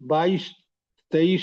22, 23,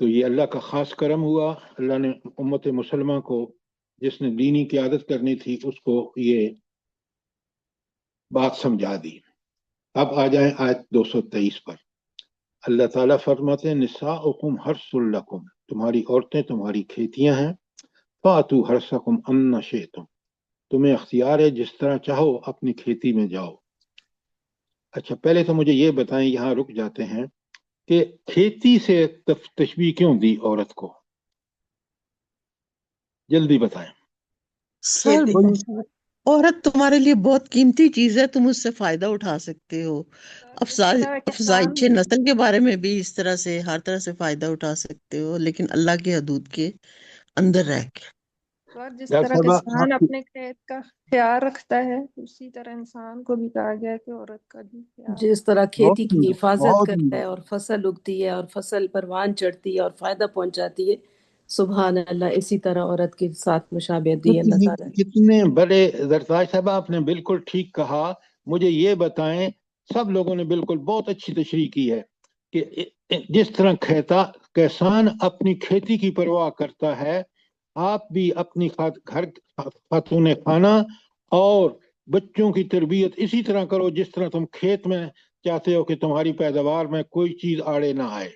تو یہ اللہ کا خاص کرم ہوا، اللہ نے امت مسلمہ کو جس نے دینی قیادت کرنی تھی اس کو یہ بات سمجھا دی۔ اب آ جائیں آیت 223 پر۔ اللہ تعالیٰ فرماتے ہیں نساؤکم حرث لکم، تمہاری عورتیں تمہاری کھیتیاں ہیں، فاتوا حرثکم ان شئتم، تمہیں اختیار ہے جس طرح چاہو اپنی کھیتی میں جاؤ۔ اچھا پہلے تو مجھے یہ بتائیں، یہاں رک جاتے ہیں کہ کھیتی سے تشبیہ کیوں دی عورت کو؟ جلدی بتائیں۔ سر کھیتی کوئی عورت تمہارے لیے بہت قیمتی چیز ہے، تم اس سے فائدہ اٹھا سکتے ہو، جس طرح افزائش کسان نسل کے بارے میں بھی اس طرح سے ہر طرح سے فائدہ اٹھا سکتے ہو، لیکن اللہ کی حدود کے اندر رہ کے۔ اور جس ڈاکٹر طرح صاحبہ کسان آپ کی اپنے کھیت کا خیال رکھتا ہے، اسی طرح انسان کو بھی کہا گیا کہ عورت کا بھی خیال جس طرح بہت کھیتی کی عمدہ، حفاظت بہت کرتا عمدہ۔ ہے اور فصل اگتی ہے اور فصل پروان چڑھتی ہے اور فائدہ پہنچاتی ہے، سبحان اللہ، اسی طرح عورت کے ساتھ مشابہت دی ہے اللہ تعالیٰ نے۔ کتنے بڑے زرتاج صاحب، آپ نے بالکل ٹھیک کہا۔ مجھے یہ بتائیں، سب لوگوں نے بالکل بہت اچھی تشریح کی ہے کہ جس طرح کسان اپنی کھیتی کی پرواہ کرتا ہے، آپ بھی اپنی گھر خاتون خانہ اور بچوں کی تربیت اسی طرح کرو جس طرح تم کھیت میں چاہتے ہو کہ تمہاری پیداوار میں کوئی چیز آڑے نہ آئے۔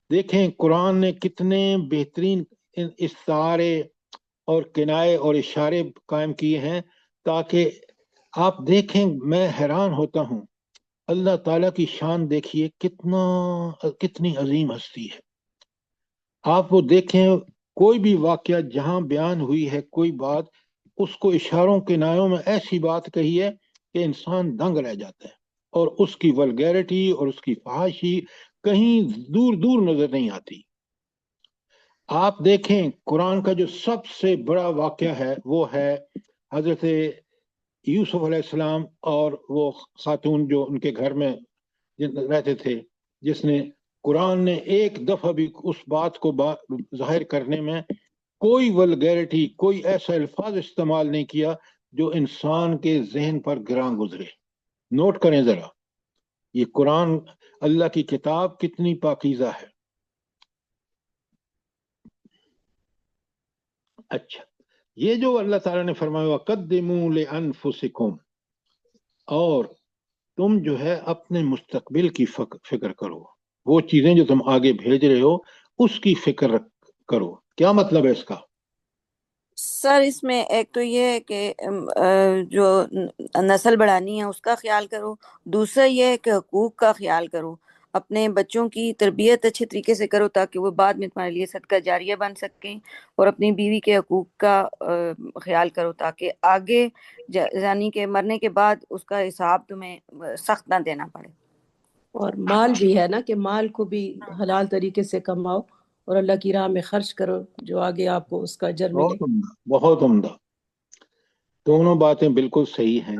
دیکھیں قرآن نے کتنے بہترین استعارے اور کنائے اور اشارے قائم کیے ہیں، تاکہ آپ دیکھیں، میں حیران ہوتا ہوں، اللہ تعالیٰ کی شان دیکھیے کتنی عظیم ہستی ہے۔ آپ وہ دیکھیں، کوئی بھی واقعہ جہاں بیان ہوئی ہے کوئی بات، اس کو اشاروں کنایوں میں ایسی بات کہی ہے کہ انسان دنگ رہ جاتا ہے، اور اس کی ولگیرٹی اور اس کی فحاشی کہیں دور دور نظر نہیں آتی۔ آپ دیکھیں قرآن کا جو سب سے بڑا واقعہ ہے وہ ہے حضرت یوسف علیہ السلام اور وہ خاتون جو ان کے گھر میں رہتے تھے، جس نے قرآن نے ایک دفعہ بھی اس بات کو ظاہر کرنے میں کوئی ولگیرٹی، کوئی ایسا الفاظ استعمال نہیں کیا جو انسان کے ذہن پر گراں گزرے۔ نوٹ کریں ذرا، یہ قرآن اللہ کی کتاب کتنی پاکیزہ ہے۔ اچھا، یہ جو اللہ تعالیٰ نے فرمایا وَقَدِّمُوا لِأَنفُسِكُمْ، اور تم جو ہے اپنے مستقبل کی فکر کرو، وہ چیزیں جو تم آگے بھیج رہے ہو اس کی فکر کرو۔ کیا مطلب ہے اس کا؟ سر اس میں ایک تو یہ ہے کہ جو نسل بڑھانی ہے اس کا خیال کرو، دوسرا یہ ہے کہ حقوق کا خیال کرو، اپنے بچوں کی تربیت اچھے طریقے سے کرو تاکہ وہ بعد میں تمہارے لیے صدقہ جاریہ بن سکیں، اور اپنی بیوی کے حقوق کا خیال کرو تاکہ آگے یعنی کہ مرنے کے بعد اس کا حساب تمہیں سخت نہ دینا پڑے۔ اور مال بھی ہے نا کہ مال کو بھی حلال طریقے سے کماؤ اور اللہ کی راہ میں خرچ کرو، جو آگے آپ کو اس کا اجر ملے۔ بہت عمدہ، بہت عمدہ، دونوں باتیں بالکل صحیح ہیں۔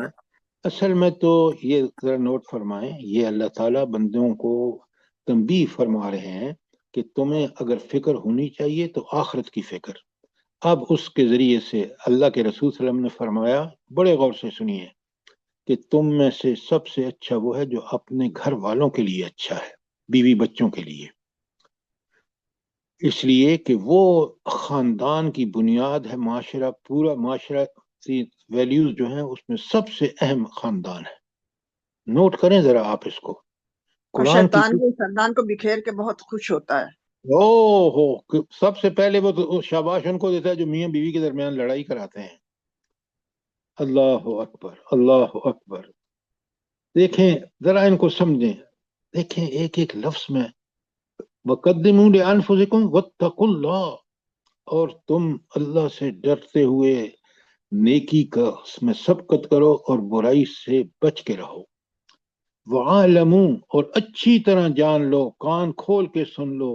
اصل میں تو یہ ذرا نوٹ فرمائیں، یہ اللہ تعالیٰ بندوں کو تنبیہ فرما رہے ہیں کہ تمہیں اگر فکر ہونی چاہیے تو آخرت کی فکر۔ اب اس کے ذریعے سے اللہ کے رسول صلی اللہ علیہ وسلم نے فرمایا، بڑے غور سے سنیے، کہ تم میں سے سب سے اچھا وہ ہے جو اپنے گھر والوں کے لیے اچھا ہے، بیوی بچوں کے لیے، اس لیے کہ وہ خاندان کی بنیاد ہے۔ معاشرہ، پورا معاشرہ ویلیوز جو ہیں اس میں سب سے اہم خاندان ہے۔ نوٹ کریں ذرا آپ اس کو، اور قرآن کی شیطان بھی خاندان کو بکھیر کے بہت خوش ہوتا ہے۔ سب سے پہلے وہ شاباش ان کو دیتا ہے جو میاں بیوی کے درمیان لڑائی کراتے ہیں۔ اللہ اکبر، اللہ اکبر۔ دیکھیں ذرا ان کو سمجھیں، دیکھیں ایک ایک لفظ میں وَقَدِّمُوا لِأَنفُسِكُمْ وَاتَّقُوا اللَّهَ، اور تم اللہ سے ڈرتے ہوئے نیکی کا میں سبقت کرو اور برائی سے بچ کے رہو۔ وَعَالَمُوا، اور اچھی طرح جان لو، کان کھول کے سن لو،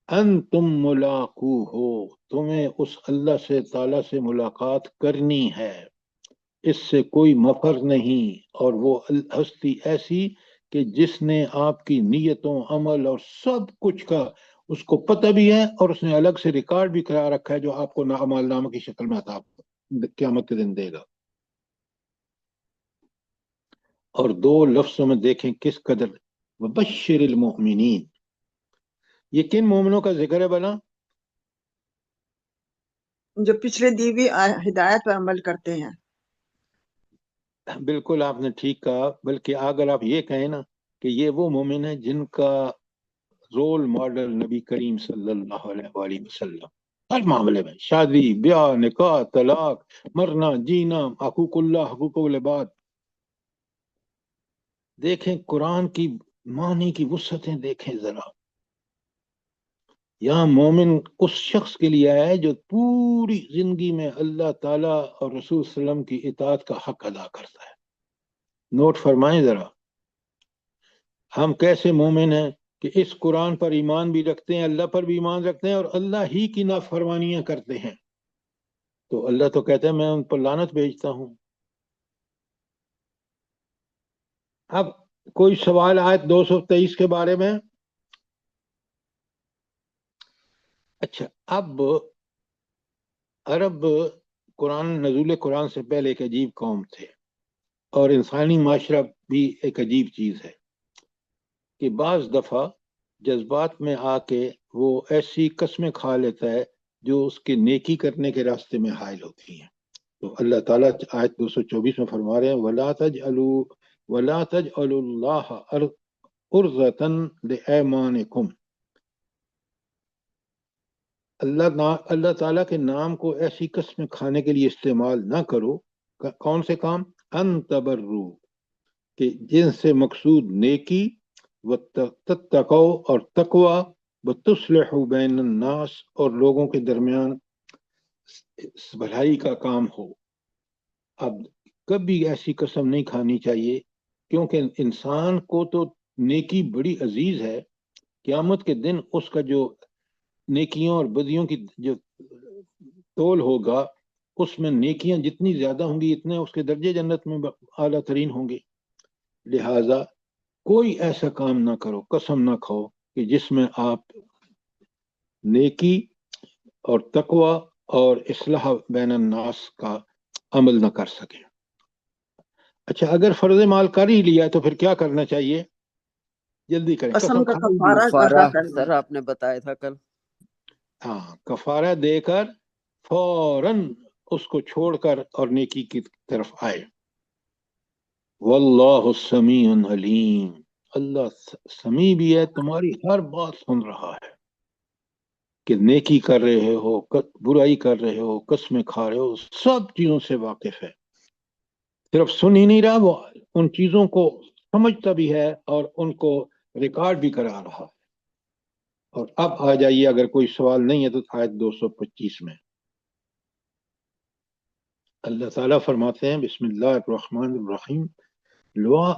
انتم ملاقو ہو، تمہیں اس اللہ سے تعالیٰ سے ملاقات کرنی ہے، اس سے کوئی مفر نہیں، اور وہ ہستی ایسی کہ جس نے آپ کی نیتوں، عمل اور سب کچھ کا اس کو پتہ بھی ہے، اور اس نے الگ سے ریکارڈ بھی کرا رکھا ہے جو آپ کو اعمال نامہ کی شکل میں عطا قیامت کے دن دے گا۔ اور دو لفظوں میں دیکھیں کس قدر وبشر المؤمنین، یہ کن مومنوں کا ذکر ہے بنا؟ جو پچھلے دی ہوئی ہدایت پر عمل کرتے ہیں. بالکل آپ نے ٹھیک کہا، بلکہ اگر آپ یہ کہیں نا کہ یہ وہ مومن ہیں جن کا رول ماڈل نبی کریم صلی اللہ علیہ وآلہ وسلم ہر معاملے میں، شادی بیاہ نکاح طلاق مرنا جینا حقوق اللہ حقوق العباد، دیکھیں قرآن کی معنی کی وسعتیں دیکھیں ذرا. یہاں مومن اس شخص کے لیے آیا ہے جو پوری زندگی میں اللہ تعالیٰ اور رسول صلی اللہ علیہ وسلم کی اطاعت کا حق ادا کرتا ہے. نوٹ فرمائیں ذرا، ہم کیسے مومن ہیں کہ اس قرآن پر ایمان بھی رکھتے ہیں، اللہ پر بھی ایمان رکھتے ہیں، اور اللہ ہی کی نافرمانیاں کرتے ہیں. تو اللہ تو کہتا ہے میں ان پر لعنت بھیجتا ہوں. اب کوئی سوال آیت 223 کے بارے میں؟ اچھا، اب عرب قرآن نزول قرآن سے پہلے ایک عجیب قوم تھے، اور انسانی معاشرہ بھی ایک عجیب چیز ہے کہ بعض دفعہ جذبات میں آ کے وہ ایسی قسمیں کھا لیتا ہے جو اس کے نیکی کرنے کے راستے میں حائل ہوتی ہیں. تو اللہ تعالیٰ آیت 224 میں فرما رہے ہیں وَلَا تَجْعَلُوا اللَّهَ عُرْضَةً لِأَيْمَانِكُمْ، اللہ تعالیٰ کے نام کو ایسی قسمیں کھانے کے لیے استعمال نہ کرو. کون سے کام؟ ان تبرو، کہ جن سے مقصود نیکی، وتتقو اور تقوی، وتصلحوا بین الناس اور لوگوں کے درمیان بھلائی کا کام ہو. اب کبھی ایسی قسم نہیں کھانی چاہیے، کیونکہ انسان کو تو نیکی بڑی عزیز ہے. قیامت کے دن اس کا جو نیکیوں اور بدیوں کی جو تول ہوگا، اس میں نیکیاں جتنی زیادہ ہوں گی اتنے اس کے درجے جنت میں اعلیٰ ترین ہوں گے. لہٰذا کوئی ایسا کام نہ کرو، قسم نہ کھاؤ کہ جس میں آپ نیکی اور تقوی اور اصلاح بین الناس کا عمل نہ کر سکیں. اچھا، اگر فرض مال کر ہی لیا تو پھر کیا کرنا چاہیے؟ جلدی کریں. قسم کا کھا کفارہ ادا کفارہ کرنا. سر آپ نے بتایا تھا کل. ہاں، کفارہ دے کر فوراً اس کو چھوڑ کر اور نیکی کی طرف آئے. واللہ سمیع علیم، اللہ سمیع بھی ہے، تمہاری ہر بات سن رہا ہے. کہ نیکی کر رہے ہو، برائی کر رہے ہو، قسمیں کھا رہے ہو، سب چیزوں سے واقف ہے. صرف سن ہی نہیں رہا، وہ ان چیزوں کو سمجھتا بھی ہے اور ان کو ریکارڈ بھی کرا رہا ہے. اور اب آ جائیے، اگر کوئی سوال نہیں ہے تو آیت 225 میں اللہ تعالیٰ فرماتے ہیں بسم اللہ الرحمن الرحیم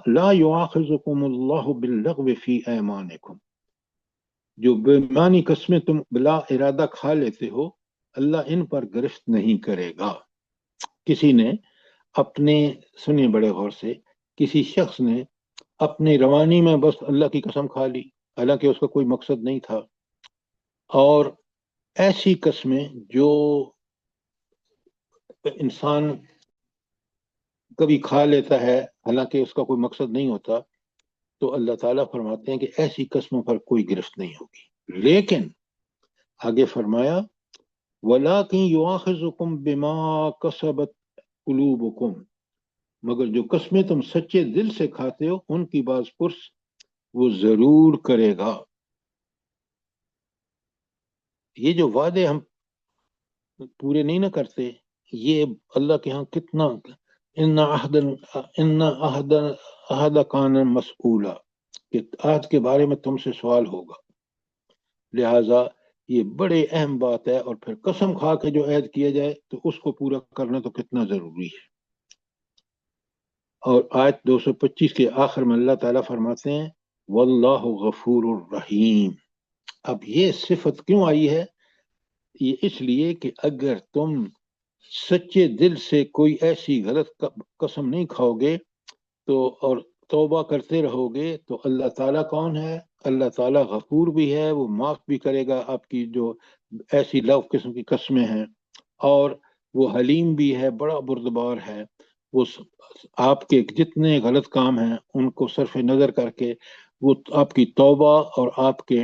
لا یؤاخذکم اللہ باللغو فی ایمانکم، جو بے معنی قسمیں تم بلا ارادہ کھا لیتے ہو اللہ ان پر گرفت نہیں کرے گا. کسی نے اپنے، سنیے بڑے غور سے، کسی شخص نے اپنی روانی میں بس اللہ کی قسم کھا لی، حالانکہ اس کا کوئی مقصد نہیں تھا. اور ایسی قسمیں جو انسان کبھی کھا لیتا ہے حالانکہ اس کا کوئی مقصد نہیں ہوتا، تو اللہ تعالیٰ فرماتے ہیں کہ ایسی قسموں پر کوئی گرفت نہیں ہوگی. لیکن آگے فرمایا وَلَٰكِن يُؤَاخِذُكُم بِمَا كَسَبَتْ قُلُوبُكُم، مگر جو قسمیں تم سچے دل سے کھاتے ہو ان کی باز پرس وہ ضرور کرے گا. یہ جو وعدے ہم پورے نہیں نہ کرتے، یہ اللہ کے ہاں کتنا ان عہد کان مسئولا، کہ عہد کے بارے میں تم سے سوال ہوگا. لہٰذا یہ بڑے اہم بات ہے. اور پھر قسم کھا کے جو عہد کیا جائے تو اس کو پورا کرنا تو کتنا ضروری ہے. اور آیت 225 کے آخر میں اللہ تعالیٰ فرماتے ہیں واللہ غفور الرحیم. اب یہ صفت کیوں آئی ہے؟ یہ اس لیے کہ اگر تم سچے دل سے کوئی ایسی غلط قسم نہیں کھاؤ گے تو اور توبہ کرتے رہو گے تو اللہ تعالیٰ کون ہے؟ اللہ تعالیٰ غفور بھی ہے، وہ معاف بھی کرے گا آپ کی جو ایسی لو قسم کی قسمیں ہیں، اور وہ حلیم بھی ہے، بڑا بردبار ہے. وہ آپ کے جتنے غلط کام ہیں ان کو صرف نظر کر کے وہ آپ کی توبہ اور آپ کے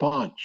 5,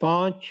5,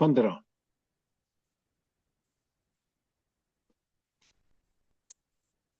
15।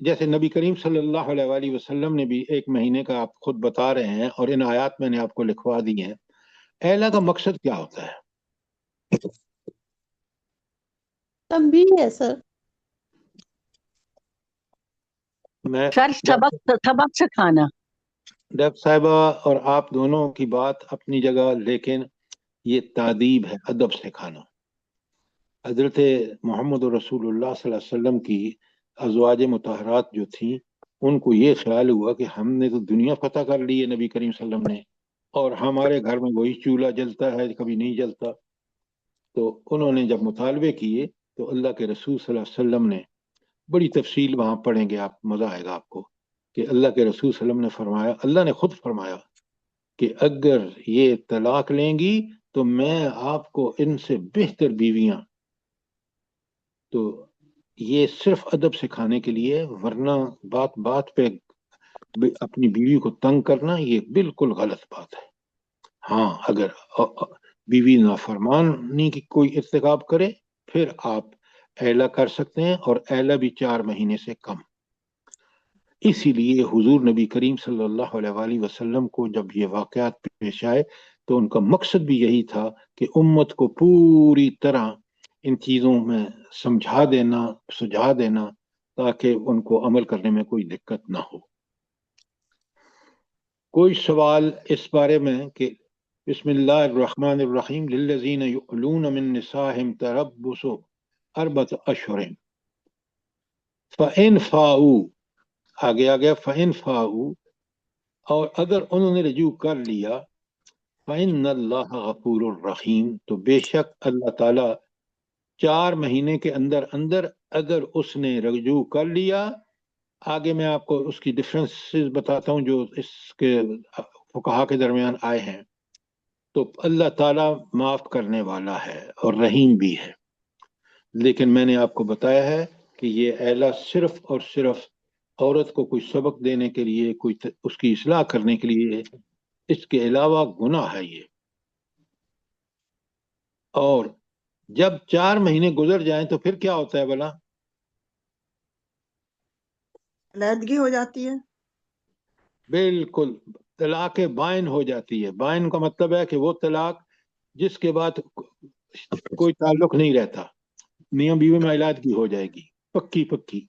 جیسے نبی کریم صلی اللہ علیہ وآلہ وسلم نے بھی 1 مہینے کا آپ خود بتا رہے ہیں، اور ان آیات میں نے آپ کو لکھوا دی ہیں۔ اعلیٰ کا مقصد کیا ہوتا ہے؟ تنبیہ ہے سر، میں سر سبق سکھانا۔ ڈاکٹر صاحبہ اور آپ دونوں کی بات اپنی جگہ، لیکن یہ تادیب ہے، ادب سکھانا۔ حضرت محمد رسول اللہ صلی اللہ علیہ وسلم کی ازواج مطہرات جو تھیں، ان کو یہ خیال ہوا کہ ہم نے تو دنیا فتح کر لی ہے نبی کریم صلی اللہ علیہ وسلم نے، اور ہمارے گھر میں وہی چولہا جلتا ہے، کبھی نہیں جلتا۔ تو انہوں نے جب مطالبے کیے تو اللہ کے رسول صلی اللہ علیہ وسلم نے بڑی تفصیل، وہاں پڑھیں گے آپ، مزہ آئے گا آپ کو، کہ اللہ کے رسول صلی اللہ علیہ وسلم نے فرمایا، اللہ نے خود فرمایا کہ اگر یہ طلاق لیں گی تو میں آپ کو ان سے بہتر بیویاں، تو یہ صرف ادب سکھانے کے لیے، ورنہ بات بات پہ اپنی بیوی کو تنگ کرنا یہ بالکل غلط بات ہے۔ ہاں، اگر بیوی نافرمانی کی کوئی ارتکاب کرے پھر آپ اعلیٰ کر سکتے ہیں، اور اعلیٰ بھی 4 مہینے سے کم۔ اسی لیے حضور نبی کریم صلی اللہ علیہ وآلہ وسلم کو جب یہ واقعات پیش آئے تو ان کا مقصد بھی یہی تھا کہ امت کو پوری طرح ان چیزوں میں سمجھا دینا، سجھا دینا، تاکہ ان کو عمل کرنے میں کوئی دقت نہ ہو۔ کوئی سوال اس بارے میں کہ بسم اللہ الرحمن الرحیم، للذین یؤلون من نسائہم تربص 4 اشہر فإن فاؤوا، آگے آ گیا فإن فاؤوا، اور اگر انہوں نے رجوع کر لیا، فإن اللہ غفور الرحیم، تو بے شک اللہ تعالیٰ 4 مہینے کے اندر اندر اگر اس نے رجوع کر لیا، آگے میں آپ کو اس کی ڈفرنسز بتاتا ہوں جو اس کے فقہا کے درمیان آئے ہیں، تو اللہ تعالیٰ معاف کرنے والا ہے اور رحیم بھی ہے۔ لیکن میں نے آپ کو بتایا ہے کہ یہ اعلیٰ صرف اور صرف عورت کو کوئی سبق دینے کے لیے، کوئی اس کی اصلاح کرنے کے لیے، اس کے علاوہ گناہ ہے یہ۔ اور جب 4 مہینے گزر جائیں تو پھر کیا ہوتا ہے بلا؟ علیحدگی ہو جاتی ہے۔ بالکل، طلاق بائن ہو جاتی ہے۔ بائن کا مطلب ہے کہ وہ طلاق جس کے بعد کوئی تعلق نہیں رہتا، میاں بیوی میں علیحدگی ہو جائے گی، پکی پکی۔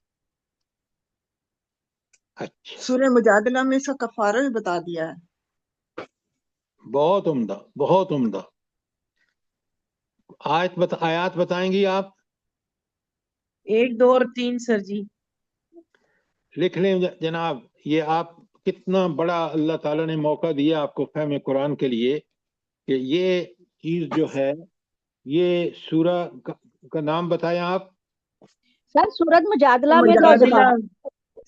اچھا، سورہ مجادلہ میں اس کا کفارہ بھی بتا دیا ہے۔ بہت عمدہ، بہت عمدہ۔ آیات بتائیں گی آپ؟ 1، 2 اور 3 سر جی۔ لکھ لیں جناب۔ یہ آپ کتنا بڑا اللہ تعالیٰ نے موقع دیا آپ کو فہم قرآن کے لیے، کہ یہ چیز جو ہے، یہ سورہ کا نام بتائیں آپ۔ سر سورت مجادلہ میں مجادلہ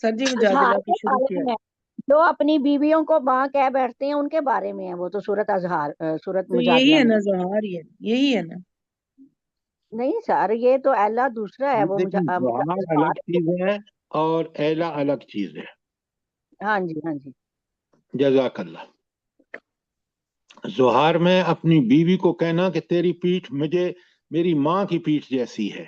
سر جی، مجادلہ کی شروع اظہار کیا میں جو اپنی بیویوں کو ماں کہہ بیٹھتے ہیں ان کے بارے میں ہے، وہ تو سورت اظہار، سورت تو یہی مجادلہ ہے میں نا، زہار ہی ہے، یہی ہے نا۔ نہیں سر، یہ تو اعلیٰ دوسرا ہے، وہ لیکن زہار الگ چیز ہے اور اعلیٰ الگ چیز ہے۔ ہاں جی، ہاں جی۔ جزاک اللہ۔ زہار میں اپنی بیوی کو کہنا کہ تیری پیٹھ مجھے میری ماں کی پیٹھ جیسی ہے،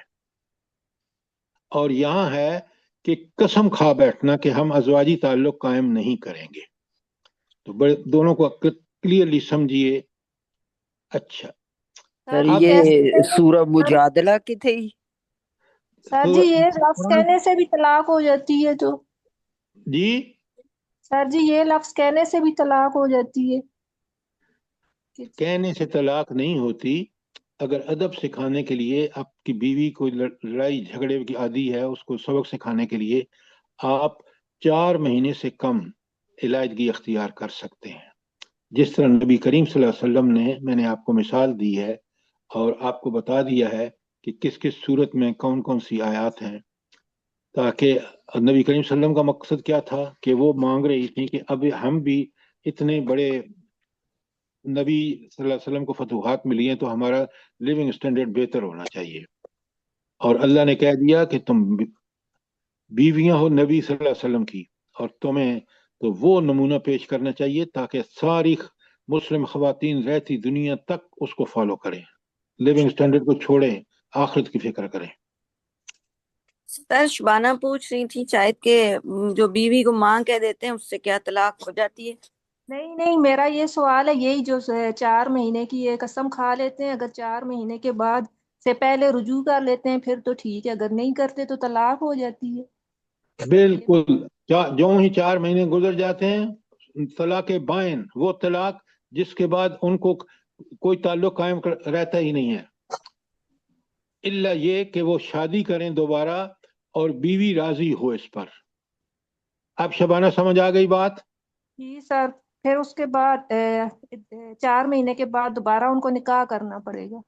اور یہاں ہے کہ قسم کھا بیٹھنا کہ ہم ازواجی تعلق قائم نہیں کریں گے۔ تو دونوں کو کلیئرلی سمجھیے۔ اچھا، سر اب یہ سورہ مجادلہ کی تھی۔ سر جی یہ لفظ کہنے سے بھی طلاق ہو جاتی ہے تو؟ جی سر جی یہ لفظ کہنے سے بھی طلاق ہو جاتی ہے؟ کہنے سے طلاق نہیں ہوتی، اگر ادب سکھانے کے لیے آپ کی بیوی کو لڑائی جھگڑے کی عادی ہے، اس کو سبق سکھانے کے لیے آپ 4 مہینے سے کم علیحدگی اختیار کر سکتے ہیں، جس طرح نبی کریم صلی اللہ علیہ وسلم نے، میں نے آپ کو مثال دی ہے اور آپ کو بتا دیا ہے کہ کس کس صورت میں کون کون سی آیات ہیں، تاکہ نبی کریم صلی اللہ علیہ وسلم کا مقصد کیا تھا کہ وہ مانگ رہی تھی کہ اب ہم بھی اتنے بڑے نبی صلی اللہ علیہ وسلم کو فتوحات ملی ہیں تو ہمارا لیونگ سٹینڈرڈ بہتر ہونا چاہیے، اور اللہ نے کہہ دیا کہ تم بیویاں ہو نبی صلی اللہ علیہ وسلم کی، اور تمہیں تو وہ نمونہ پیش کرنا چاہیے تاکہ ساری مسلم خواتین رہتی دنیا تک اس کو فالو کریں، لیونگ سٹینڈرڈ کو چھوڑیں، آخرت کی فکر کریں۔ سر شبانہ پوچھ رہی تھی شاید کہ جو بیوی کو ماں کہہ دیتے ہیں اس سے کیا طلاق ہو جاتی ہے؟ نہیں نہیں، میرا یہ سوال ہے یہی جو 4 مہینے کی یہ قسم کھا لیتے ہیں، اگر 4 مہینے کے بعد سے پہلے رجوع کر لیتے ہیں پھر تو ٹھیک ہے، اگر نہیں کرتے تو طلاق ہو جاتی ہے۔ بالکل، جو ہی 4 مہینے گزر جاتے ہیں، طلاق بائن وہ طلاق جس کے بعد ان کو کوئی تعلق قائم رہتا ہی نہیں ہے، الا یہ کہ وہ شادی کریں دوبارہ اور بیوی راضی ہو اس پر۔ اب شبانہ سمجھ آ گئی بات؟ جی سر، پھر اس کے بعد 4 مہینے کے بعد دوبارہ ان کو نکاح کرنا پڑے گا؟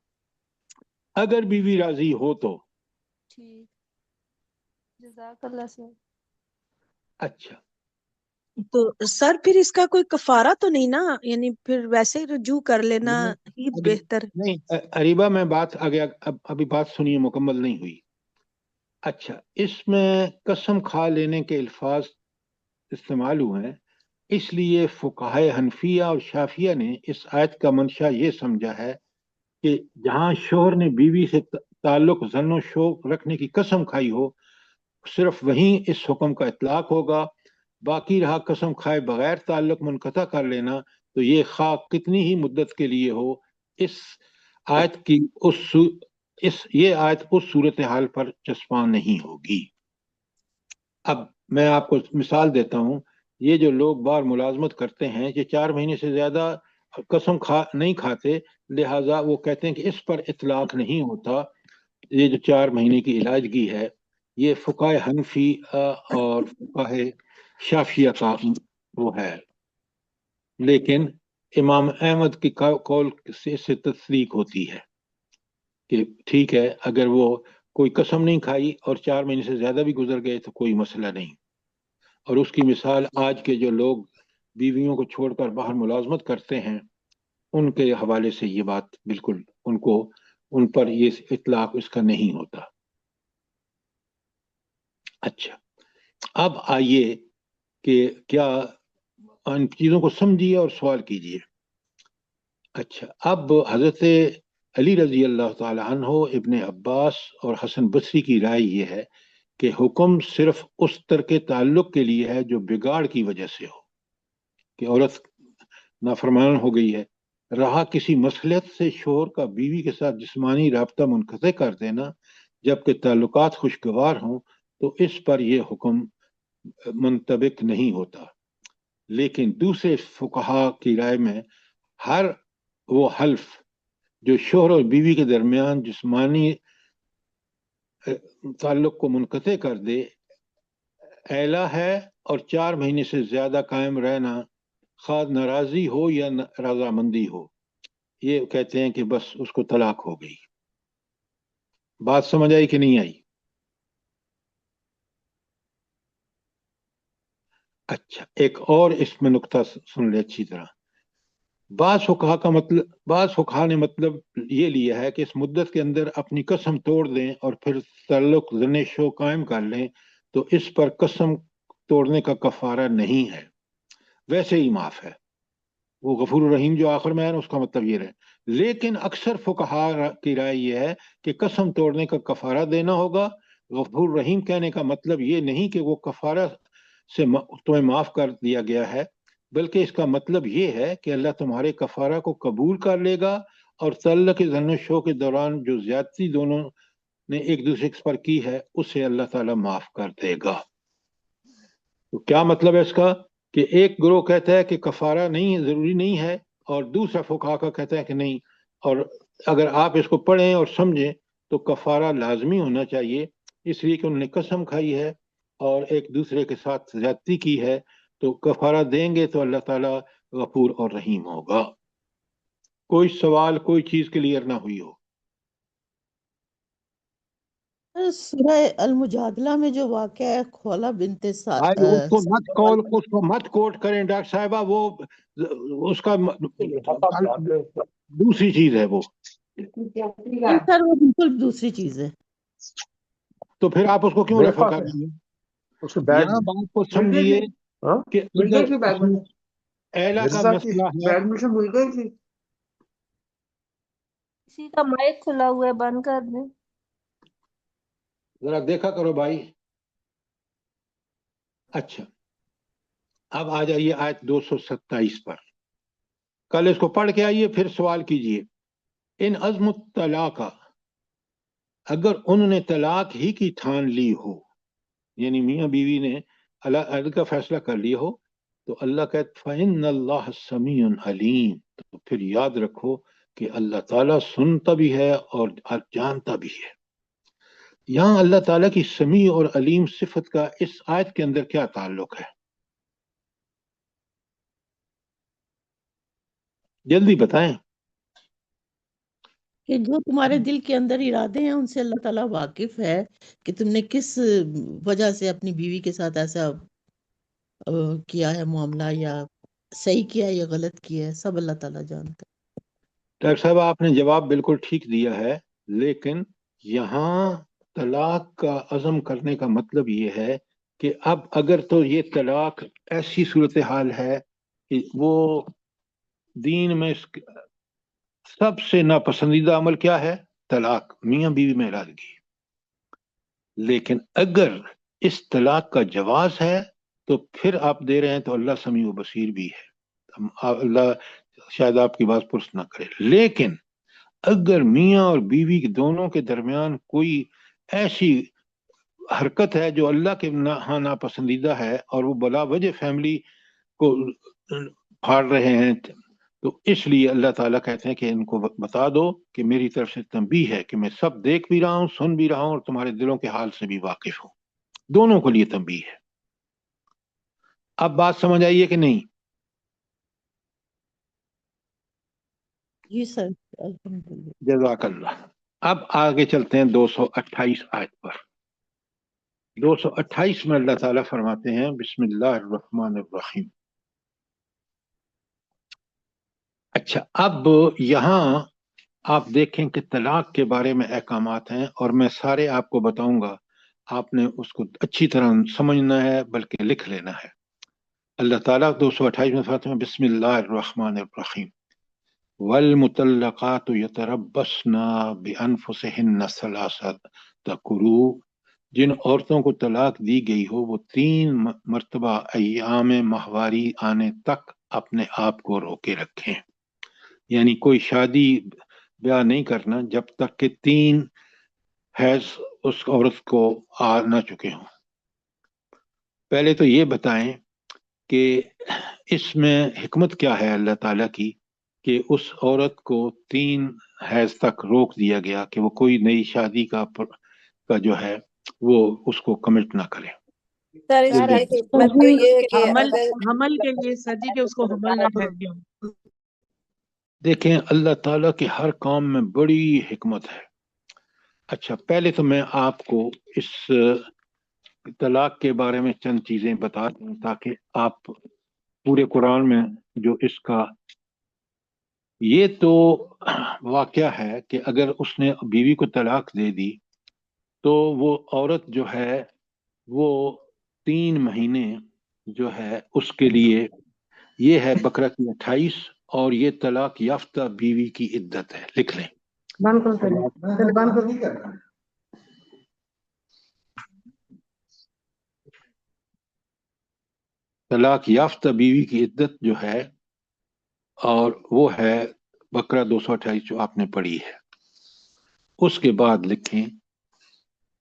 اگر بیوی راضی ہو تو۔ ٹھیک، جزاک اللہ سر۔ اچھا، تو سر پھر اس کا کوئی کفارہ تو نہیں نا، یعنی پھر ویسے ہی رجوع کر لینا ہی بہتر؟ نہیں اریبہ، میں بات آگے ابھی بات سنیے، مکمل نہیں ہوئی۔ اچھا، اس میں قسم کھا لینے کے الفاظ استعمال ہوئے ہیں، اس لیے فقہائے حنفیہ اور شافیہ نے اس آیت کا منشا یہ سمجھا ہے کہ جہاں شوہر نے بیوی سے تعلق زن و شوق رکھنے کی قسم کھائی ہو، صرف وہیں اس حکم کا اطلاق ہوگا۔ باقی رہا قسم کھائے بغیر تعلق منقطع کر لینا، تو یہ خواہ کتنی ہی مدت کے لیے ہو، اس آیت کی یہ آیت اس صورتحال پر چسپاں نہیں ہوگی۔ اب میں آپ کو مثال دیتا ہوں، یہ جو لوگ بار ملازمت کرتے ہیں کہ 4 مہینے سے زیادہ قسم نہیں کھاتے، لہٰذا وہ کہتے ہیں کہ اس پر اطلاق نہیں ہوتا۔ یہ جو 4 مہینے کی علاجگی ہے، یہ فقہائے حنفی اور فقہائے شافیہ کا وہ ہے، لیکن امام احمد کی قول سے اس سے تصدیق ہوتی ہے کہ ٹھیک ہے، اگر وہ کوئی قسم نہیں کھائی اور 4 مہینے سے زیادہ بھی گزر گئے تو کوئی مسئلہ نہیں۔ اور اس کی مثال آج کے جو لوگ بیویوں کو چھوڑ کر باہر ملازمت کرتے ہیں، ان کے حوالے سے یہ بات بالکل ان پر یہ اطلاق اس کا نہیں ہوتا۔ اچھا، اب آئیے کہ کیا ان چیزوں کو سمجھیے اور سوال کیجیے۔ اچھا، اب حضرت علی رضی اللہ تعالی عنہ، ابن عباس اور حسن بصری کی رائے یہ ہے کہ حکم صرف اس ترک تعلق کے لیے ہے جو بگاڑ کی وجہ سے ہو، کہ عورت نافرمان ہو گئی ہے۔ رہا کسی مصلحت سے شوہر کا بیوی کے ساتھ جسمانی رابطہ منقطع کر دینا جبکہ تعلقات خوشگوار ہوں، تو اس پر یہ حکم منطبق نہیں ہوتا۔ لیکن دوسرے فقہا کی رائے میں ہر وہ حلف جو شوہر اور بیوی کے درمیان جسمانی تعلق کو منقطع کر دے اعلیٰ ہے، اور 4 مہینے سے زیادہ قائم رہنا خواہ ناراضی ہو یا رضامندی ہو، یہ کہتے ہیں کہ بس اس کو طلاق ہو گئی۔ بات سمجھ آئی کہ نہیں آئی؟ اچھا، ایک اور اس میں نقطہ سن لے اچھی طرح۔ بعض فقہا نے مطلب یہ لیا ہے کہ اس مدت کے اندر اپنی قسم توڑ دیں اور پھر تعلق زن شو قائم کر لیں تو اس پر قسم توڑنے کا کفارہ نہیں ہے، ویسے ہی معاف ہے۔ وہ غفور الرحیم جو آخر میں ہے نا، اس کا مطلب یہ رہے۔ لیکن اکثر فقہا کی رائے یہ ہے کہ قسم توڑنے کا کفارہ دینا ہوگا۔ غفور الرحیم کہنے کا مطلب یہ نہیں کہ وہ کفارہ سے تمہیں معاف کر دیا گیا ہے، بلکہ اس کا مطلب یہ ہے کہ اللہ تمہارے کفارہ کو قبول کر لے گا اور تعلق زن و شو کے دوران جو زیادتی دونوں نے ایک دوسرے پر کی ہے اسے اللہ تعالیٰ معاف کر دے گا۔ تو کیا مطلب ہے اس کا؟ کہ ایک گروہ کہتا ہے کہ کفارہ نہیں، ضروری نہیں ہے، اور دوسرا فقہا کا کہتا ہے کہ نہیں، اور اگر آپ اس کو پڑھیں اور سمجھیں تو کفارہ لازمی ہونا چاہیے، اس لیے کہ انہوں نے قسم کھائی ہے اور ایک دوسرے کے ساتھ زیادتی کی ہے، تو کفارہ دیں گے تو اللہ تعالیٰ غفور اور رحیم ہوگا۔ کوئی سوال، کوئی چیز کلیئر نہ ہوئی ہو؟ سورہ المجادلہ میں جو واقعہ ہے خولا بنت بھائی اس کو مت کوٹ کریں ڈاکٹر صاحبہ، وہ اس کا دوسری چیز ہے وہ۔ سر وہ بالکل دوسری چیز ہے۔ تو پھر آپ اس کو کیوں ریفر کر رہی ہیں؟ یہاں بات کو سمجھیے کہ اعلیٰ کا مسئلہ ہے۔ کسی کا مائک کھلا ہوا ہے، بند کر دیں۔ ذرا دیکھا کرو بھائی. اچھا اب آ جائیے آیت 227 پر. کل اس کو پڑھ کے آئیے پھر سوال کیجئے. ان عزم الطلاق، اگر انہوں نے طلاق ہی کی ٹھان لی ہو، یعنی میاں بیوی نے علیحدہ کا فیصلہ کر لیا ہو، تو اللہ کہتا فَإِنَّ اللَّهَ سَمِيعٌ عَلِيمٌ، تو پھر یاد رکھو کہ اللہ تعالیٰ سنتا بھی ہے اور جانتا بھی ہے. یہاں اللہ تعالیٰ کی سمیع اور علیم صفت کا اس آیت کے اندر کیا تعلق ہے؟ جلدی بتائیں. کہ جو تمہارے دل کے اندر ارادے ہیں ان سے اللہ تعالیٰ واقف ہے کہ تم نے کس وجہ سے اپنی بیوی کے ساتھ ایسا کیا ہے معاملہ، یا صحیح کیا یا غلط کیا ہے، سب اللہ تعالیٰ جانتا ہے. ڈاکٹر صاحب آپ نے جواب بالکل ٹھیک دیا ہے، لیکن یہاں طلاق کا عزم کرنے کا مطلب یہ ہے کہ اب اگر تو یہ طلاق ایسی صورتحال ہے کہ وہ دین میں سب سے ناپسندیدہ عمل کیا ہے؟ طلاق، میاں بیوی میں علیحدگی. لیکن اگر اس طلاق کا جواز ہے تو پھر آپ دے رہے ہیں تو اللہ سمیع و بصیر بھی ہے، اللہ شاید آپ کی بات پرس نہ کرے. لیکن اگر میاں اور بیوی دونوں کے درمیان کوئی ایسی حرکت ہے جو اللہ کے ہاں ناپسندیدہ ہے اور وہ بلا وجہ فیملی کو پھاڑ رہے ہیں، تو اس لیے اللہ تعالیٰ کہتے ہیں کہ ان کو بتا دو کہ میری طرف سے تنبیہ ہے کہ میں سب دیکھ بھی رہا ہوں، سن بھی رہا ہوں، اور تمہارے دلوں کے حال سے بھی واقف ہوں. دونوں کے لیے تنبیہ ہے. اب بات سمجھ آئیے کہ نہیں؟ جی سر، الحمدللہ. جزاک اللہ. اب آگے چلتے ہیں 228 آیت پر. 228 میں اللہ تعالیٰ فرماتے ہیں بسم اللہ الرحمن الرحیم. اچھا اب یہاں آپ دیکھیں کہ طلاق کے بارے میں احکامات ہیں، اور میں سارے آپ کو بتاؤں گا، آپ نے اس کو اچھی طرح سمجھنا ہے بلکہ لکھ لینا ہے. اللہ تعالیٰ 228 میں فرماتے ہیں بسم اللہ الرحمن الرحیم والمطلقات یتربصن بانفسہن ثلاثۃ قروء، جن عورتوں کو طلاق دی گئی ہو وہ 3 مرتبہ ایام ماہواری آنے تک اپنے آپ کو روکے رکھیں. یعنی کوئی شادی بیاہ نہیں کرنا جب تک کہ 3 حیض اس عورت کو آ نہ چکے ہوں. پہلے تو یہ بتائیں کہ اس میں حکمت کیا ہے اللہ تعالیٰ کی کہ اس عورت کو 3 حیض تک روک دیا گیا کہ وہ کوئی نئی شادی کا جو ہے وہ اس کو کمٹ نہ کرے. سر اس جلدی کا ایک حکمت تو یہ ہے کہ حمل کے لیے سر جی کہ اس کو حمل نہ ٹھہر گیا. دیکھیں اللہ تعالیٰ کے ہر کام میں بڑی حکمت ہے. اچھا پہلے تو میں آپ کو اس طلاق کے بارے میں چند چیزیں بتا دوں تاکہ آپ پورے قرآن میں جو اس کا یہ تو واقعہ ہے کہ اگر اس نے بیوی کو طلاق دے دی تو وہ عورت جو ہے وہ 3 مہینے جو ہے اس کے لیے یہ ہے بقرہ کی 28، اور یہ طلاق یافتہ بیوی کی عدت ہے. لکھ لیں. طلاق یافتہ بیوی کی عدت جو ہے اور وہ ہے بقرہ 228 جو آپ نے پڑھی ہے. اس کے بعد لکھیں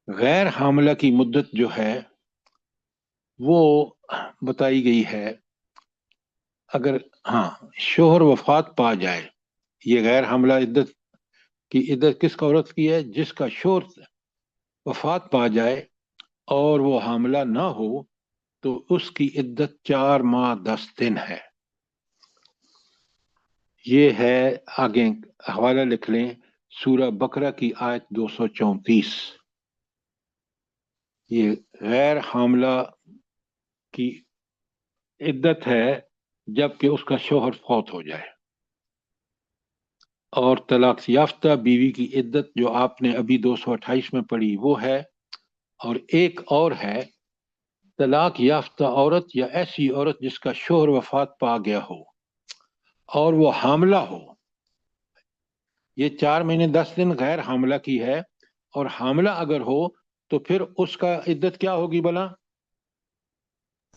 غیر حاملہ کی مدت جو ہے وہ بتائی گئی ہے اگر شوہر وفات پا جائے. یہ غیر حاملہ عدت کی عدت کس کا عورت کی ہے؟ جس کا شوہر وفات پا جائے اور وہ حاملہ نہ ہو تو اس کی عدت 4 ماہ 10 دن ہے. یہ ہے آگے حوالہ لکھ لیں سورہ بقرہ کی آیت 234. یہ غیر حاملہ کی عدت ہے جبکہ اس کا شوہر فوت ہو جائے. اور طلاق یافتہ بیوی کی عدت جو آپ نے ابھی 228 میں پڑھی وہ ہے. اور ایک اور ہے طلاق یافتہ عورت یا ایسی عورت جس کا شوہر وفات پا گیا ہو اور وہ حاملہ ہو. یہ 4 مہینے 10 دن غیر حاملہ کی ہے، اور حاملہ اگر ہو تو پھر اس کا عدت کیا ہوگی بلا؟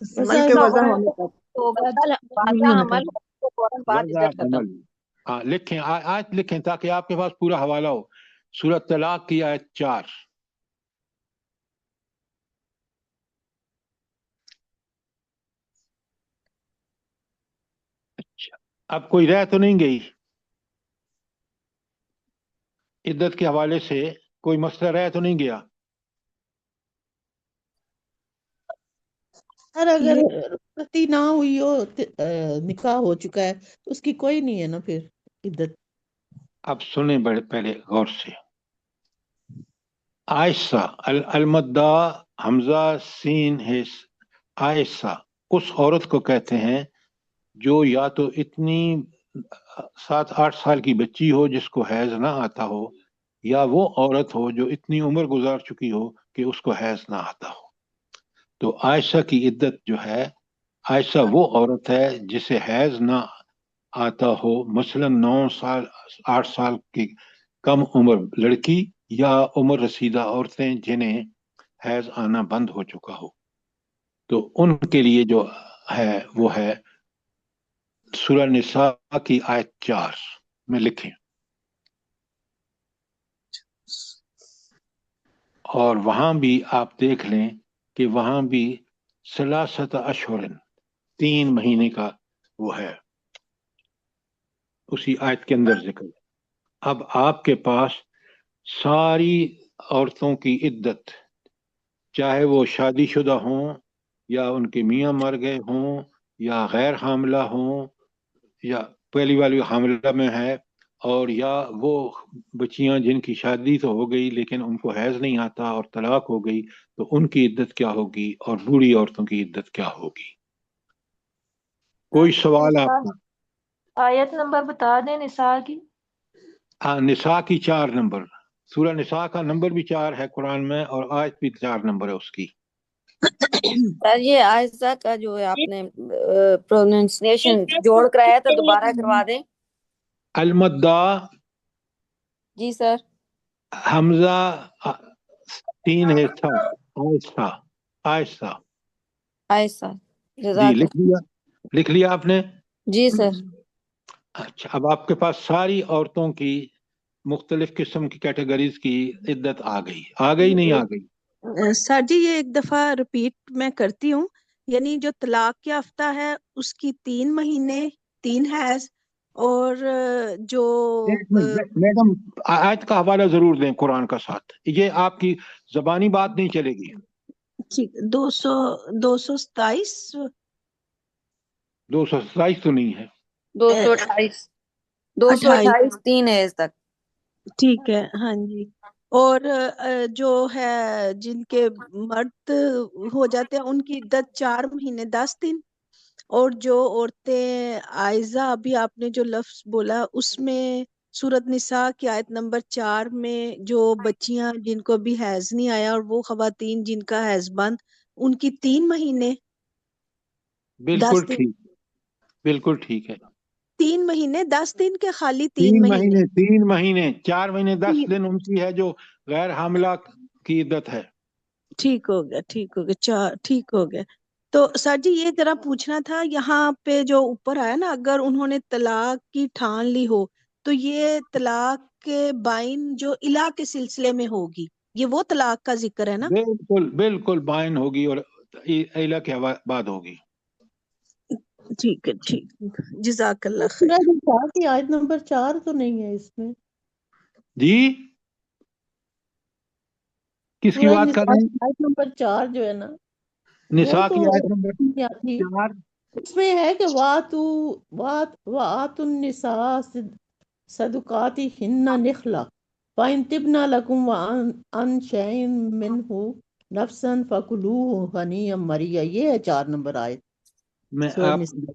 عمل کے وضع وضع ہونے تک، تو وضع واضح ہونے عمل تک۔ ہو تو فوراً بعد وضع عدت ختم۔ عمل، ہاں لکھیں، آیت لکھیں تاکہ آپ کے پاس پورا حوالہ ہو۔ سورۃ طلاق کی آیت 4۔ اچھا، اب کوئی رہ تو نہیں گئی عدت کے حوالے سے؟ کوئی مسئلہ رہ تو نہیں گیا؟ سر اگر یہ رخصتی نہ ہوئی ہو، نکاح ہو چکا ہے تو اس کی کوئی نہیں ہے نا پھر عدت؟ اب سنیں بڑے پہلے غور سے۔ عائشہ، المدہ حمزہ سین ہے، عائشہ اس عورت کو کہتے ہیں جو یا تو اتنی 7-8 سال کی بچی ہو جس کو حیض نہ آتا ہو، یا وہ عورت ہو جو اتنی عمر گزار چکی ہو کہ اس کو حیض نہ آتا ہو۔ تو عائشہ کی عدت جو ہے، عائشہ وہ عورت ہے جسے حیض نہ آتا ہو، مثلا 9 سال 8 سال کی کم عمر لڑکی یا عمر رسیدہ عورتیں جنہیں حیض آنا بند ہو چکا ہو، تو ان کے لیے جو ہے وہ ہے سورہ نساء کی آیت 4 میں لکھیں، اور وہاں بھی آپ دیکھ لیں کہ وہاں بھی ثلاثۃ اشہر 3 مہینے کا وہ ہے اسی آیت کے اندر ذکر۔ اب آپ کے پاس ساری عورتوں کی عدت، چاہے وہ شادی شدہ ہوں یا ان کے میاں مر گئے ہوں یا غیر حاملہ ہوں یا پہلی والی حاملہ میں ہے، اور یا وہ بچیاں جن کی شادی تو ہو گئی لیکن ان کو حیض نہیں آتا اور طلاق ہو گئی، تو ان کی عدت کیا ہوگی اور بوڑھی عورتوں کی عدت کیا ہوگی؟ کوئی سوال آپ کا؟ آیت نمبر بتا دیں نساء کی۔ نساء کی 4 نمبر، سورہ نساء کا نمبر بھی 4 ہے قرآن میں، اور آیت بھی 4 نمبر ہے اس کی۔ سر یہ عائشہ کا جو ہے آپ نے پروننسیشن جوڑ کرایا تو دوبارہ کروا دیں۔ المدہ جی سر۔ حمزہ 3 ہے، عائشہ، عائشہ، عائشہ، جی جزاک اللہ۔ لکھ لیا آپ نے؟ جی سر۔ اچھا، اب آپ کے پاس ساری عورتوں کی مختلف قسم کی کیٹیگریز کی عدت آ گئی نہیں آ گئی؟ سر جی یہ ایک دفعہ رپیٹ میں کرتی ہوں، یعنی جو طلاق یافتہ ہے اس کی 3 مہینے 3 حیض، اور جو ایک منٹ میڈم، آیت کا حوالہ ضرور دیں قرآن کا ساتھ، یہ آپ کی زبانی بات نہیں چلے گی۔ ٹھیک 227 227 تو نہیں ہے۔ 228 28 3 ہے اس تک۔ ٹھیک ہے، ہاں جی۔ اور جو ہے جن کے مرد ہو جاتے ہیں ان کی عدت 4 مہینے 10 دن، اور جو عورتیں عائزہ ابھی آپ نے جو لفظ بولا اس میں سورۃ نساء کی آیت نمبر 4 میں جو بچیاں جن کو بھی حیض نہیں آیا اور وہ خواتین جن کا حیض بند، ان کی 3 مہینے 10 بالکل دن، ٹھیک، بالکل ٹھیک ہے۔ 3 مہینے 10 دن کے خالی 3 3 مہینے؟ مہینے 3 مہینے 4 مہینے 10 دن ان کی ہے جو غیر حاملہ کی عدت ہے۔ ٹھیک ہو گیا، ٹھیک ہو گیا، ٹھیک ہو گیا۔ تو سر جی یہ ذرا پوچھنا تھا، یہاں پہ جو اوپر آیا نا اگر انہوں نے طلاق کی ٹھان لی ہو تو یہ طلاق کے بائن جو الہ کے سلسلے میں ہوگی، یہ وہ طلاق کا ذکر ہے نا؟ بالکل بالکل بائن ہوگی اور عیلہ کے بعد ہوگی۔ ٹھیک ہے، ٹھیک، جزاک اللہ سورہ خیر۔ نساء کی آیت نمبر 4 تو نہیں ہے اس میں؟ جی کس کی سورہ بات کر نساء رہے کی ہیں؟ آیت نمبر 4 جو ہے نا، وہ نساء تو کی آیت نمبر نہیں آتی۔ 4۔ اس میں ہے کہ وَآتُوا النِّسَاءَ صَدُقَاتِهِنَّ نِخْلَةً فَإِن طِبْنَ لَكُمْ عَن شَيْءٍ مِّنْهُ نَفْسًا فَكُلُوهُ هَنِيئًا مَرِيئًا، یہ ہے 4 نمبر آیت میں سورہ آپ نساء۔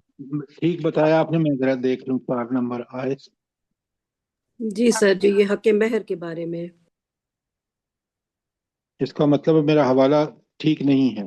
ٹھیک بتایا آپ نے، میں ذرا دیکھ لوں 4 نمبر آیت۔ جی سر جی، یہ حق مہر کے بارے میں۔ اس کا مطلب میرا حوالہ ٹھیک نہیں ہے۔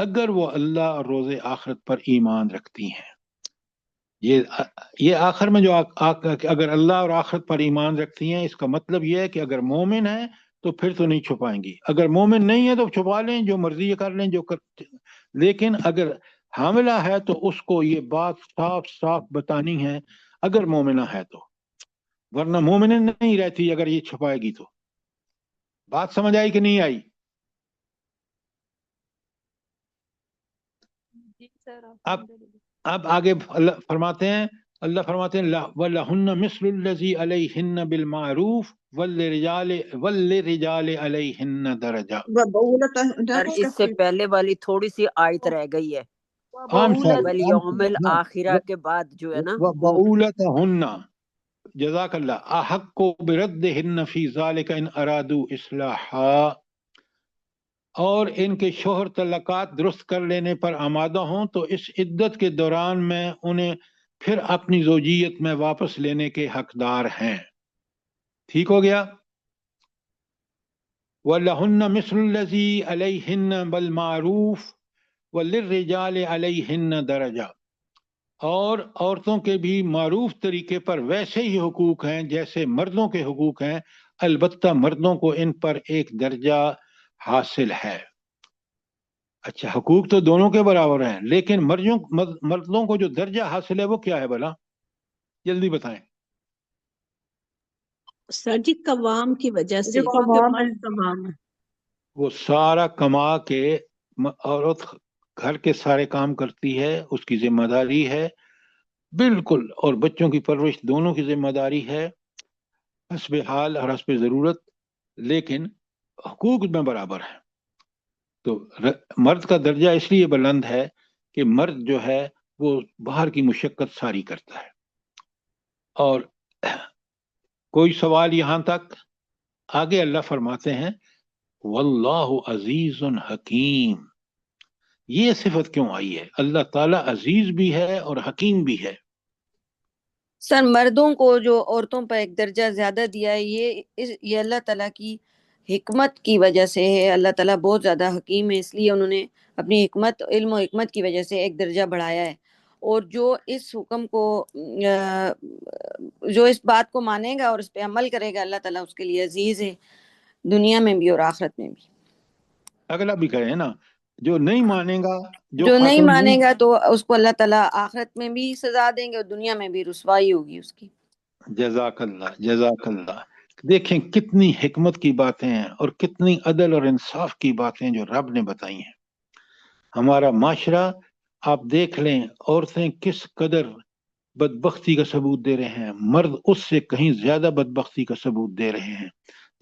اگر وہ اللہ اور روز آخرت پر ایمان رکھتی ہیں. یہ آخر میں جو اگر اللہ اور آخرت پر ایمان رکھتی ہیں، اس کا مطلب یہ ہے کہ اگر مومن ہیں تو پھر تو نہیں چھپائیں گی، اگر مومن نہیں ہے تو چھپا لیں، جو مرضی کر لیں لیکن اگر حاملہ ہے تو اس کو یہ بات صاف صاف بتانی ہے اگر مومنہ ہے تو، ورنہ مومنہ نہیں رہتی اگر یہ چھپائے گی تو. بات سمجھ آئی کہ نہیں آئی؟ جی سر اب آگے اللہ فرماتے ہیں وَلَهُنَّ مِثْلُ الَّذِي عَلَيْهِنَّ بِالْمَعْرُوفِ وَلِلرِّجَالِ عَلَيْهِنَّ دَرَجَةٌ. سر اس سے پہلے والی تھوڑی سی آیت رہ گئی ہے، عام سال والیوم الآخرہ کے بعد جو ہے نا وہ وَبَعُولَتَهُنَّ جزاک اللہ احق بردهن فی ذلک ان ارادوا اصلاحا، اور ان کے شوہر طلقات درست کر لینے پر آمادہ ہوں تو اس عدت کے دوران میں انہیں پھر اپنی زوجیت میں واپس لینے کے حقدار ہیں. ٹھیک ہو گیا؟ وَلَهُنَّ مِثْلُ الَّذِي عَلَيْهِنَّ بِالْمَعْرُوفِ وَلِلرِّجَالِ عَلَيْهِنَّ دَرَجَةٌ، اور عورتوں کے بھی معروف طریقے پر ویسے ہی حقوق ہیں جیسے مردوں کے حقوق ہیں، البتہ مردوں کو ان پر ایک درجہ حاصل ہے. اچھا، حقوق تو دونوں کے برابر ہیں، لیکن مردوں کو جو درجہ حاصل ہے وہ کیا ہے بھلا؟ جلدی بتائیں. سر جی قوام کی وجہ سے، جو کیونکہ قوام مرد قوام ہے. وہ سارا کما کے عورت گھر کے سارے کام کرتی ہے، اس کی ذمہ داری ہے بالکل، اور بچوں کی پرورش دونوں کی ذمہ داری ہے حسب حال اور حسب ضرورت، لیکن حقوق میں برابر ہے. تو مرد کا درجہ اس لیے بلند ہے کہ مرد جو ہے وہ باہر کی مشقت ساری کرتا ہے. اور کوئی سوال یہاں تک؟ آگے اللہ فرماتے ہیں واللہ عزیز حکیم. یہ صفت کیوں آئی ہے؟ اللہ تعالیٰ عزیز بھی ہے اور حکیم بھی ہے. سر مردوں کو جو عورتوں پر ایک درجہ زیادہ دیا ہے، یہ اللہ تعالیٰ کی حکمت کی وجہ سے ہے. اللہ تعالیٰ بہت زیادہ حکیم ہے، اس لیے انہوں نے اپنی حکمت، علم و حکمت کی وجہ سے ایک درجہ بڑھایا ہے. اور جو اس حکم کو جو اس بات کو مانے گا اور اس پہ عمل کرے گا، اللہ تعالیٰ اس کے لیے عزیز ہے، دنیا میں بھی اور آخرت میں بھی. اگلا بھی کہے نا، جو نہیں مانے گا، جو نہیں مانے گا تو اس کو اللہ تعالیٰ آخرت میں بھی سزا دیں گے اور دنیا میں بھی رسوائی ہوگی اس کی. جزاک اللہ جزاک اللہ. دیکھیں کتنی حکمت کی باتیں ہیں اور کتنی عدل اور انصاف کی باتیں جو رب نے بتائی ہیں. ہمارا معاشرہ آپ دیکھ لیں، عورتیں کس قدر بدبختی کا ثبوت دے رہے ہیں، مرد اس سے کہیں زیادہ بدبختی کا ثبوت دے رہے ہیں.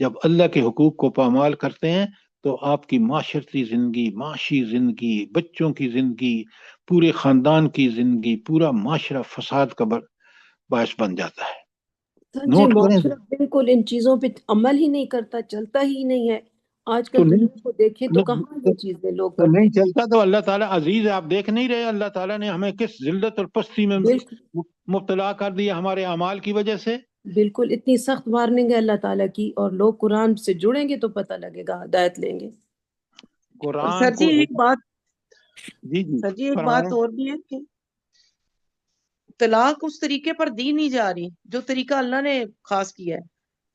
جب اللہ کے حقوق کو پامال کرتے ہیں تو آپ کی معاشرتی زندگی، معاشی زندگی، بچوں کی زندگی، پورے خاندان کی زندگی، پورا معاشرہ فساد کا باعث بن جاتا ہے. جی نوٹ کریں معاشرہ بالکل ان چیزوں پہ عمل ہی نہیں کرتا، چلتا ہی نہیں ہے. آج تو کل دنیا کو دیکھیں تو کہاں یہ چیزیں لوگ تو کرتے نہیں ہیں. چلتا تو اللہ تعالیٰ عزیز ہے. آپ دیکھ نہیں رہے اللہ تعالیٰ نے ہمیں کس ذلت اور پستی میں بالکل مبتلا کر دیا ہمارے اعمال کی وجہ سے. بالکل اتنی سخت وارننگ ہے اللہ تعالیٰ کی، اور لوگ قرآن سے جڑیں گے تو پتہ لگے گا، ہدایت لیں گے. قرآن سر جی کو ایک بات جی سر جی ایک فرمائیں. بات اور بھی ہے کہ طلاق اس طریقے پر دی نہیں جا رہی جو طریقہ اللہ نے خاص کیا ہے،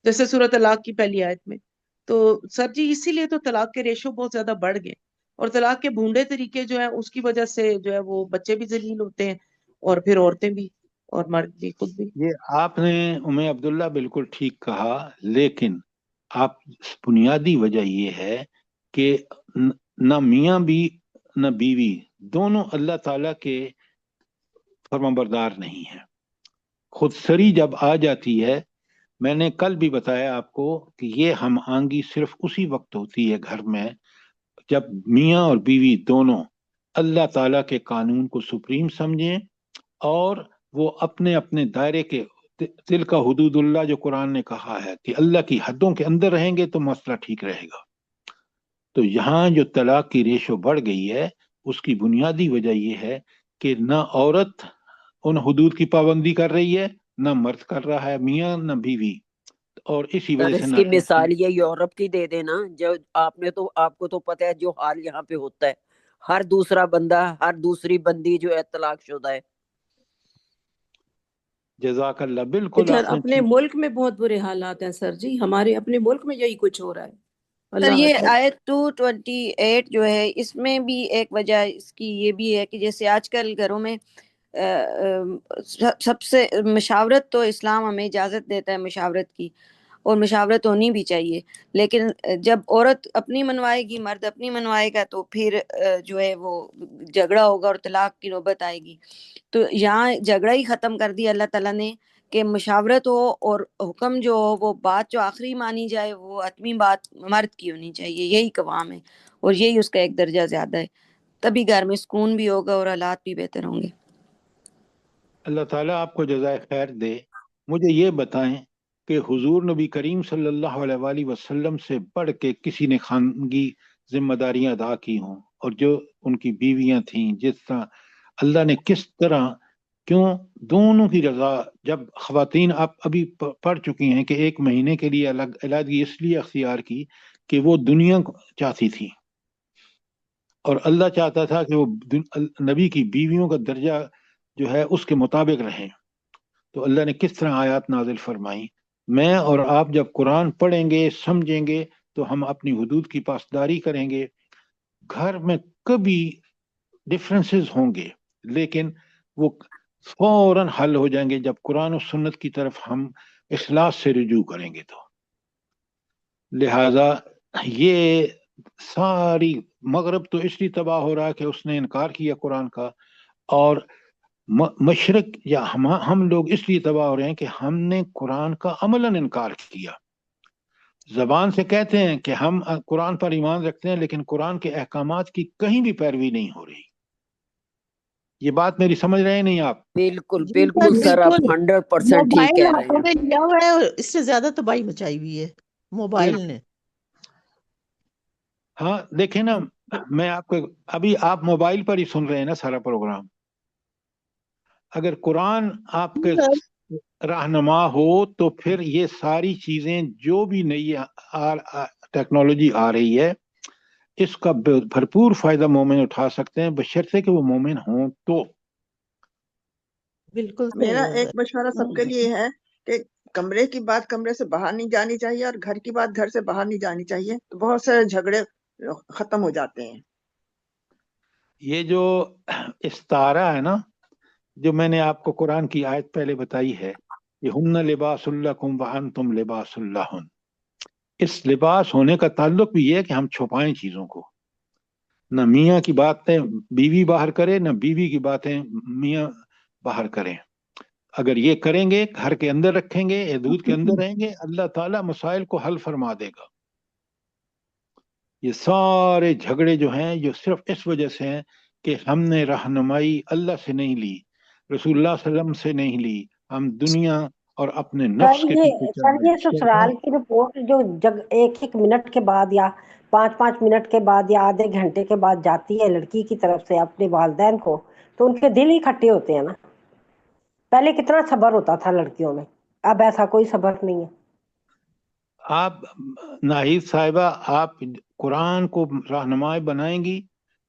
جیسے سورۃ طلاق کی پہلی آیت میں. تو سر جی اسی لیے تو طلاق کے ریشو بہت زیادہ بڑھ گئے، اور طلاق کے بھونڈے طریقے جو ہیں اس کی وجہ سے جو ہے وہ بچے بھی ذلیل ہوتے ہیں، اور پھر عورتیں بھی اور مرد بھی خود بھی. یہ آپ نے عبداللہ بالکل ٹھیک کہا، لیکن آپ بنیادی وجہ یہ ہے کہ نہ میاں بھی نہ بیوی دونوں اللہ تعالیٰ کے فرمانبردار نہیں ہیں. خود سری جب آ جاتی ہے، میں نے کل بھی بتایا آپ کو کہ یہ ہم آہنگی صرف اسی وقت ہوتی ہے گھر میں جب میاں اور بیوی دونوں اللہ تعالیٰ کے قانون کو سپریم سمجھیں اور وہ اپنے اپنے دائرے کے تل کا حدود اللہ جو قرآن نے کہا ہے کہ اللہ کی حدوں کے اندر رہیں گے تو مسئلہ ٹھیک رہے گا. تو یہاں جو طلاق کی ریشو بڑھ گئی ہے اس کی بنیادی وجہ یہ ہے کہ نہ عورت ان حدود کی پابندی کر رہی ہے، نہ مرد کر رہا ہے، میاں نہ بیوی. اور اسی سر وجہ سے اس کی مثال یہ یورپ کی دے دینا، جو آپ کو تو پتہ ہے جو حال یہاں پہ ہوتا ہے، ہر دوسرا بندہ، ہر دوسری بندی جو ہے طلاق شدہ ہے۔ جزاک اللہ، بالکل ادھر آپ نے اپنے ملک میں بہت برے حالات ہیں سر جی، ہمارے اپنے ملک میں یہی کچھ ہو رہا ہے۔ سر اللہ یہ حافظ۔ آیت 228 جو ہے اس میں بھی ایک وجہ اس کی یہ بھی ہے کہ جیسے آج کل گھروں میں سب سے مشاورت تو اسلام ہمیں اجازت دیتا ہے مشاورت کی، اور مشاورت ہونی بھی چاہیے، لیکن جب عورت اپنی منوائے گی، مرد اپنی منوائے گا، تو پھر جو ہے وہ جھگڑا ہوگا اور طلاق کی نوبت آئے گی۔ تو یہاں جھگڑا ہی ختم کر دیا اللہ تعالیٰ نے کہ مشاورت ہو، اور حکم جو ہو وہ بات جو آخری مانی جائے وہ حتمی بات مرد کی ہونی چاہیے، یہی قوام ہے اور یہی اس کا ایک درجہ زیادہ ہے، تبھی گھر میں سکون بھی ہوگا اور حالات بھی بہتر ہوں گے۔ اللہ تعالیٰ آپ کو جزائے خیر دے۔ مجھے یہ بتائیں کہ حضور نبی کریم صلی اللہ علیہ وآلہ وسلم سے بڑھ کے کسی نے خاندگی ذمہ داریاں ادا کی ہوں، اور جو ان کی بیویاں تھیں، جس طرح اللہ نے کس طرح، کیوں دونوں کی رضا، جب خواتین آپ ابھی پڑھ چکی ہیں کہ 1 مہینے کے لیے علیحدگی اس لیے اختیار کی کہ وہ دنیا چاہتی تھی، اور اللہ چاہتا تھا کہ وہ نبی کی بیویوں کا درجہ جو ہے اس کے مطابق رہیں۔ تو اللہ نے کس طرح آیات نازل فرمائی۔ میں اور آپ جب قرآن پڑھیں گے، سمجھیں گے، تو ہم اپنی حدود کی پاسداری کریں گے۔ گھر میں کبھی ڈفرینسز ہوں گے، لیکن وہ فوراً حل ہو جائیں گے جب قرآن و سنت کی طرف ہم اخلاص سے رجوع کریں گے۔ تو لہذا یہ ساری مغرب تو اس لیے تباہ ہو رہا ہے کہ اس نے انکار کیا قرآن کا، اور مشرق یا ہم لوگ اس لیے تباہ ہو رہے ہیں کہ ہم نے قرآن کا عملاً انکار کیا۔ زبان سے کہتے ہیں کہ ہم قرآن پر ایمان رکھتے ہیں، لیکن قرآن کے احکامات کی کہیں بھی پیروی نہیں ہو رہی۔ یہ بات میری سمجھ رہے ہیں نہیں آپ؟ بالکل جی بالکل سر، آپ بالکل، 100% ٹھیک موبائل کہہ رہے ہاتھوں ہیں۔ میں لیا ہوا ہے اور اس سے زیادہ تباہی مچائی ہوئی ہے موبائل نے۔ ہاں دیکھیں نا، میں آپ کو ابھی آپ موبائل پر ہی سن رہے ہیں نا سارا پروگرام۔ اگر قرآن آپ کے رہنما ہو تو پھر یہ ساری چیزیں جو بھی نئی ٹیکنالوجی آ رہی ہے اس کا بھرپور فائدہ مومن اٹھا سکتے ہیں، بشرطے کہ وہ مومن ہوں تو۔ بالکل میرا صحیح ایک مشورہ سب کے لیے ہے کہ کمرے کی بات کمرے سے باہر نہیں جانی چاہیے، اور گھر کی بات گھر سے باہر نہیں جانی چاہیے، تو بہت سے جھگڑے ختم ہو جاتے ہیں۔ یہ جو استعارہ ہے نا، جو میں نے آپ کو قرآن کی آیت پہلے بتائی ہے، یہ ہن لباس لکم وانتم لباس لہن، اس لباس ہونے کا تعلق بھی یہ ہے کہ ہم چھپائیں چیزوں کو، نہ میاں کی باتیں بیوی باہر کرے، نہ بیوی کی باتیں میاں باہر کریں۔ اگر یہ کریں گے، گھر کے اندر رکھیں گے، حدود کے اندر رہیں گے، اللہ تعالیٰ مسائل کو حل فرما دے گا۔ یہ سارے جھگڑے جو ہیں جو صرف اس وجہ سے ہیں کہ ہم نے رہنمائی اللہ سے نہیں لی، رسول اللہ صلی اللہ علیہ وسلم سے نہیں لی، ہم دنیا اور اپنے نفس کے پیچھے چل رہے یہ ہیں۔ سسرال کی رپورٹ جو ایک منٹ کے بعد یا 5 منٹ کے بعد یا آدھے گھنٹے کے بعد جاتی ہے لڑکی کی طرف سے اپنے والدین کو، تو ان کے دل ہی کھٹے ہوتے ہیں نا۔ پہلے کتنا صبر ہوتا تھا لڑکیوں میں، اب ایسا کوئی صبر نہیں ہے۔ آپ ناہید صاحبہ، آپ قرآن کو رہنمائی بنائیں گی؟